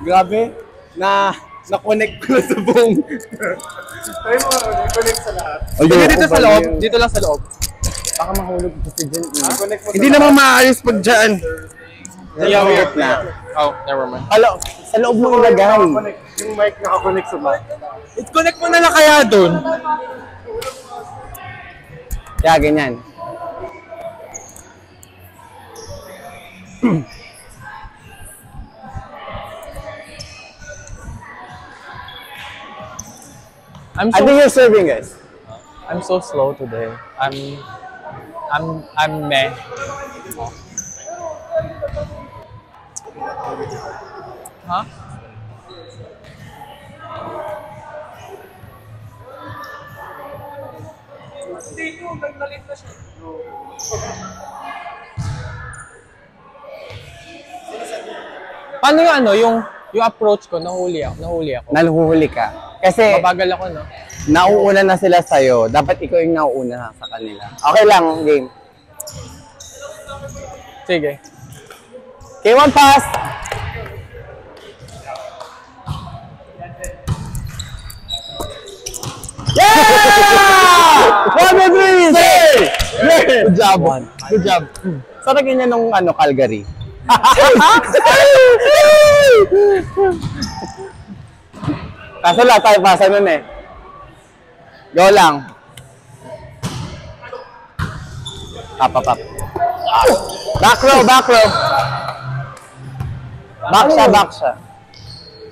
Grabe, na-connect ko na sa buong. Try mo, connect sa lahat. Dito sa loob, dito lang sa loob. Baka mahulog ito si Jen. Hindi naman maaalis pag dyan. Nayawit na. Oh, never mind. Alo, sa loob mo ilagay. Yung mic nakakonect sa mic. I-connect mo na lang kaya dun. Kaya ganyan. I think you're serving guys. I'm so slow today. I'm meh. Huh? Paano yung ano, yung approach ko, nahuli ako. Naluhuli ka. Kasi Mabagal ako, no? nauuna na sila sa'yo. Dapat ikaw yung nauuna sa kanila. Okay lang, game. Sige. K1 pass! Yeah! 1 and 3! Good job. Good job. Saan naging niya nung Calgary? Kaso lang tayo pasa nun eh. Go lang. Up. Back row. Back siya.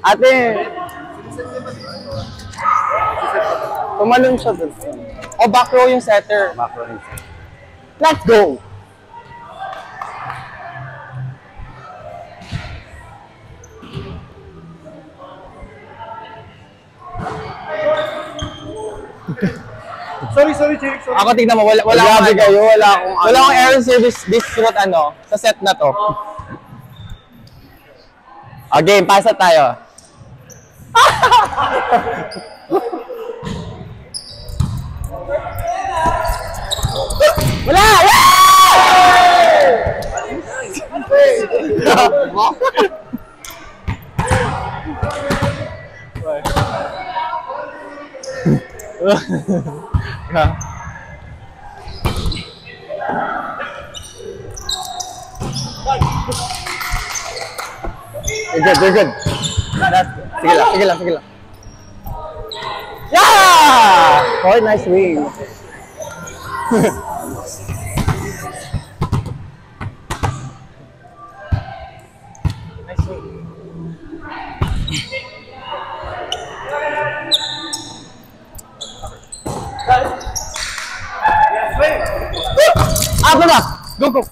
Ate. Tumalon siya dun. Oh, back row yung setter. Back row yung setter. Let's go! Sorry, Jake. Sorry. Ako tignan mo, wala Grabe kayo, wala akong air service this route sa set na to. Okay, pasa tayo. Wala! You're good. Sige lang. Yeah! Oh, nice wing. Ako na! Go!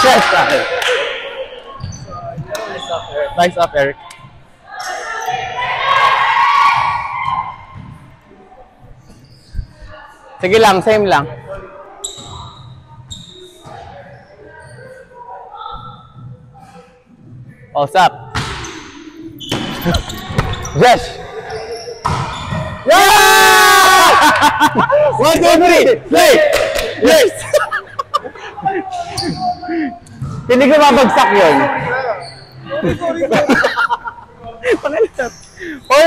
Yes, okay. Nice up, Eric. Sige lang, same lang. Oh, stop. Yes! Yeah! 1, 2, 3, play! Yes! Hindi ko mabagsak yun. Sorry.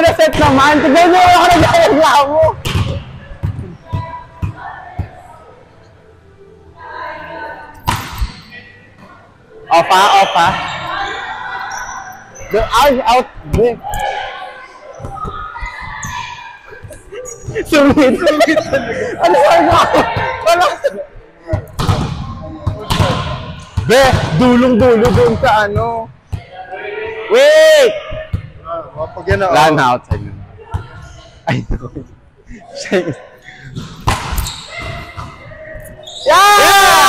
Na set naman. Tignan mo ako nag-reklamo. Off ha. Out. Sumit. Ano ba? Wala. Be, dulong-dulo doon sa ano. Wait! Run outside. I know. Yeah!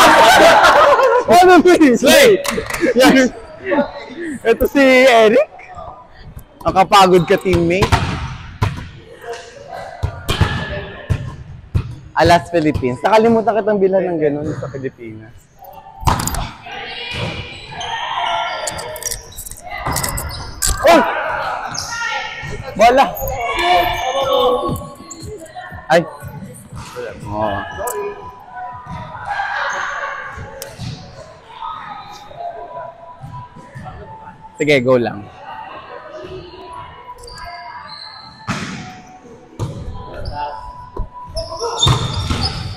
Ano please? Wait! Ito si Eric. Nakapagod ka, teammate. Alas Philippines. Nakalimutan kitang bilhan ng ganun sa Pilipinas. Oh! Wala. Ay. Oh. Sige, go lang.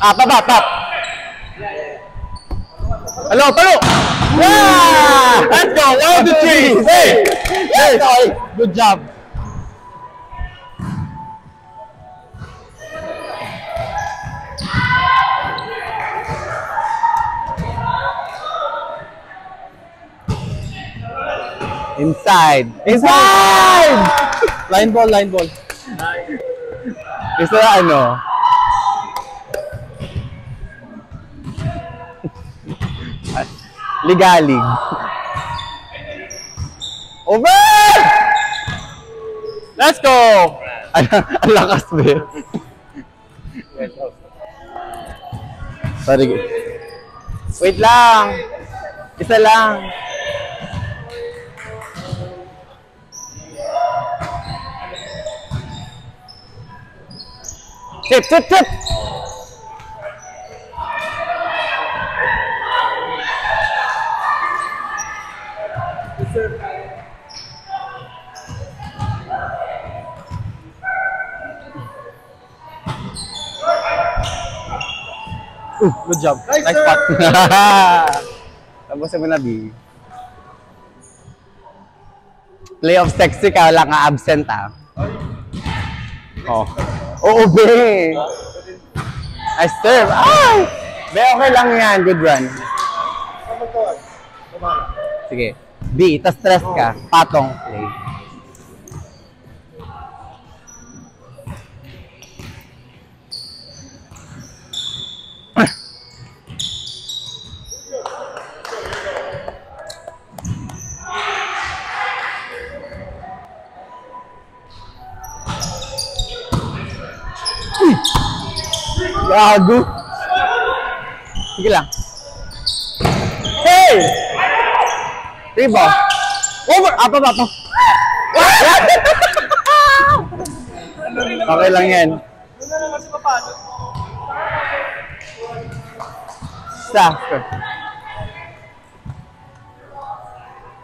Pap. Hello, palo! Yeah! Let's go! 1, 2, 3! Hey! Let's go! Good job! Inside! Line ball. Gusto na ano? Ligalig. Over! Let's go! Ang lakas ba? Sorry. Wait lang. Isa lang. Tip! Good job. Nice spot. Tapos mo na, B. Playoff sexy ka, wala ka absent, ah. Oh. Oo, be. I serve. Ay! Be, okay lang yan. Good run. Sige. B, tas stress ka. Patong play. Gago. Sige lang. Hey! Rebound. Over! Apa. Okay lang yan. Stop.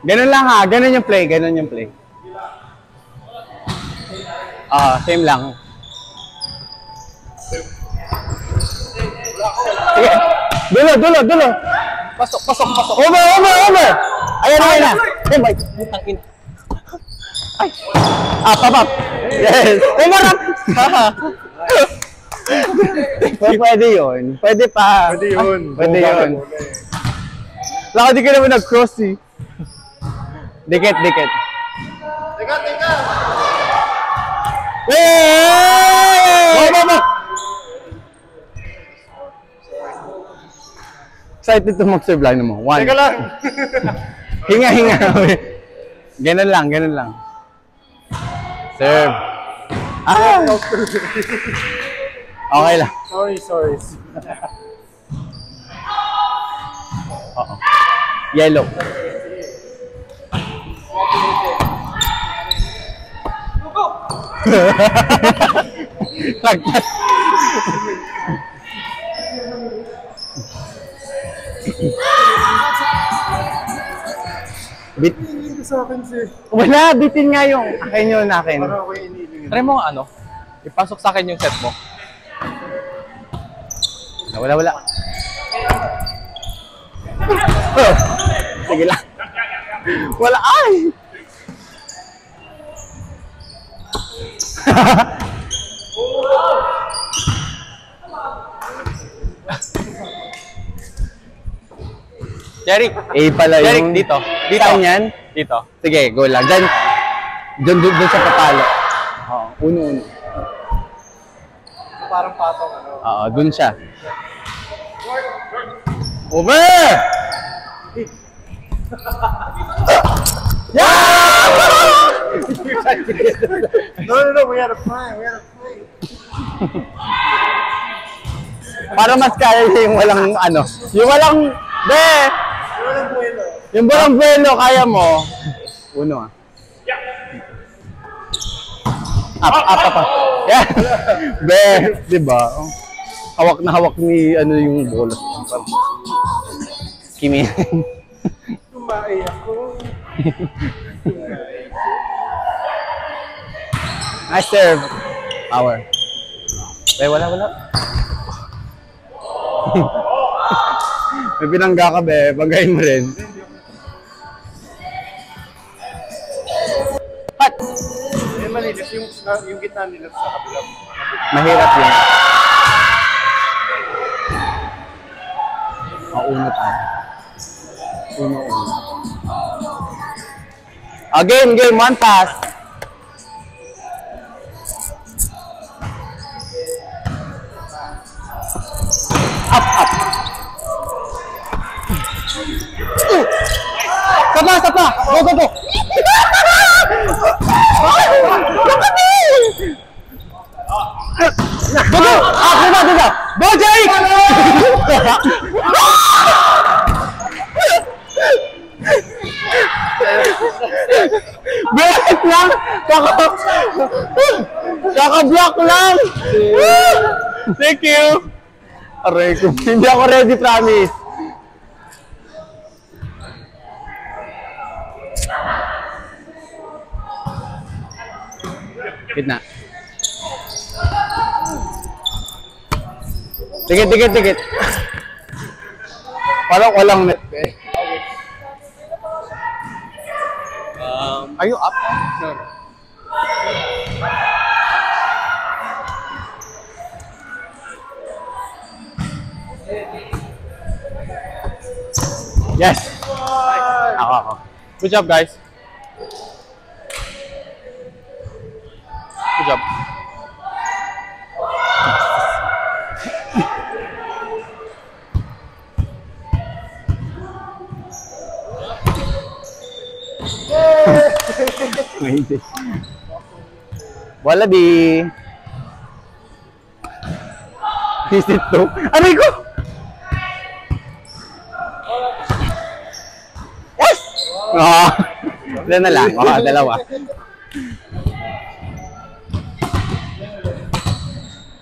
Ganun lang ha. Ganun yung play. Same lang. Sige. Dulo. Pasok. Over. Ayan na. Hey, Mike. Tangin. Ay. Pap. Yes. Umarap. Pwede yun. Pwede pa. Pwede yun. Laka, di ka naman nag-cross eh. Dikit. Hey! Go! Excited to mag-serve line mo. 1. Teka lang. Hinga. Ganun lang. Serve. Okay lang. Sorry. Oo. Yellow. Lagpas. Sa akin Wala, bitin nga yung akin yun. Try mo ano? Ipasok sa akin yung set mo. Wala. Sige lang. Wala, ay! Jeric, Pala Jeric, yung... dito. Saan yan? Dito. Sige, go lang. Doon sa papalo. Oo, uno. Parang patong Oo, doon siya. Over! Yeah! No, we had a plan. Para mas kaya niya yung walang ano. Yung walang... Yung walang buwelo, kaya mo. Uno ah. Up. Yeah. Di ba? Hawak na hawak ni ano yung bola. Kimi. Tumae ako. Nice serve. Power. Eh, wala. May binangga ka, be. Banggain mo rin. Pat! Eh, malinis yung gitna nila sa kabila. Mahirap yun. Maunot ah. Uno. Game. One pass. Up. Sapa. Go. Go! Go, Jake! Bakit lang? Kaka-block lang! Thank you! Aray ko, hindi ako ready, promise. Gitna. Tikit. Parang walang net. Are you up? No. Yes! Ako. Good job, guys. Good job. Wala di. Visit to. Aray ko! Yes! Oo. Ilan na lang? Oo, dalawa.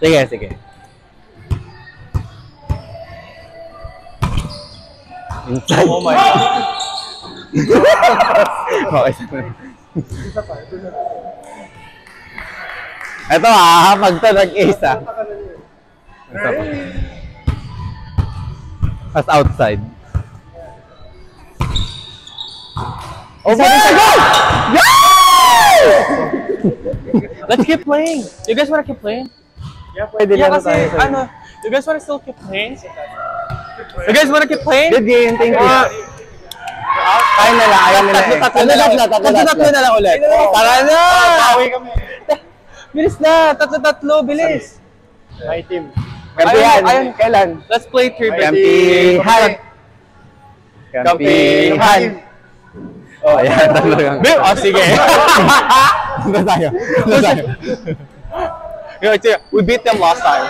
Sige. Inside. Oh my God. Okay. Ito pag to nag-ace Ito pa. As outside. Oh, Go! Yes! Let's keep playing. You guys wanna keep playing? Yeah, pwede Yeah, lang kasi, tayo. ano, you guys wanna still keep playing? You guys wanna keep playing? Good game, thank you. Kaya na lang, ayaw nila eh. Tatlo na lang ulit. Tara na! Bawi kami. Bilis na! Tatlo, bilis! My team. Kampihan. Kailan? Let's play 3-3. Kampihan. Oh, ayan. Tatlo lang. Oh, sige. Ito tayo. We beat them last time.